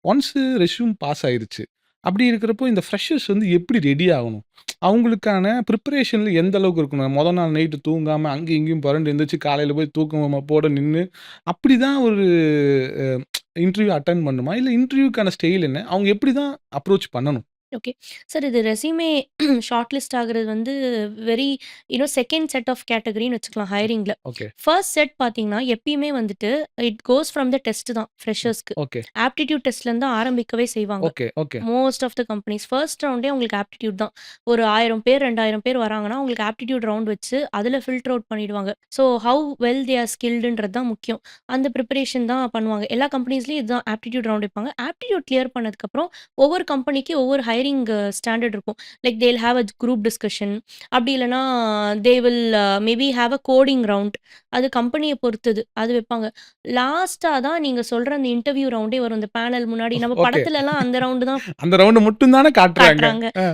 Once resume pass ஆயிருச்சு. அப்படி இருக்கிறப்போ இந்த ஃப்ரெஷர்ஸ் வந்து எப்படி ரெடி ஆகணும்? அவங்களுக்கான பிரிப்பரேஷன்ல எந்த அளவுக்கு இருக்கணும்? மொத நாள் நைட்டு தூங்காம அங்கேயும் இங்கேயும் புரண்டு எந்திரிச்சு காலையில போய் தூக்க மப்போட நின்னு, அப்படிதான் ஒரு அ இன்டர்வியூ அட்டெண்ட் பண்ணணுமா? இல்ல இன்டர்வியூக்கான ஸ்டைல் என்ன? அவங்க எப்படி தான் அப்ரோச் பண்ணணும்? ஓகே. சார் இது ரெஸ்யூமே ஷார்ட் லிஸ்ட் ஆகுறது வந்து வெரி செகண்ட் செட் ஆஃப் கேட்டகரின்னு வச்சுக்கலாம் ஹையரிங்ல. ஓகே, ஃபர்ஸ்ட் செட் பார்த்தீங்கன்னா, எப்பயுமே வந்துட்டு it goes from the test தான் ஃப்ரெஷர்ஸ்க்கு. ஓகே, ஆப்டிட்யூட் டெஸ்ட்லேருந்து தான் ஆரம்பிக்கவே செய்வாங்க. Okay, okay, most of the companies first ரவுண்டே உங்களுக்கு ஆப்டிட்யூட் தான். ஒரு 1000 பேர், 2000 பேர் வராங்கன்னா, உங்களுக்கு ஆப்டிட்யூட் ரவுண்ட் வச்சு அதில ஃபில்டர் அவுட் பண்ணிடுவாங்க. So how well they are ஸ்கில்டுன்றது தான் முக்கியம். அந்த ப்ரிப்பரேஷன் தான் பண்ணுவாங்க. எல்லா கம்பெனிஸ்லயும் இதுதான் ஆப்டிட்யூட் ரவுண்ட் வைப்பாங்க. ஆப்டிட்யூட் கிளியர் பண்ணதுக்கப்புறம் ஒவ்வொரு கம்பெனிக்கு ஒவ்வொரு ஹையரிங் ஸ்டாண்டர்ட் இருக்கும். Like they'll have a group discussion. அப்படி இல்லன்னா they will maybe have a coding round. அது கம்பெனிய பொறுத்தது. அது வைப்பாங்க. லாஸ்ட்டா தான் நீங்க சொல்ற அந்த இன்டர்வியூ ரவுண்டே வரும். இந்த பேனல் முன்னாடி நம்ம ஓகே. படத்துலலாம் அந்த ரவுண்டு தான் அந்த ரவுண்ட் மட்டும் தானே காட்டுறாங்க. காட்டுறாங்க. அ.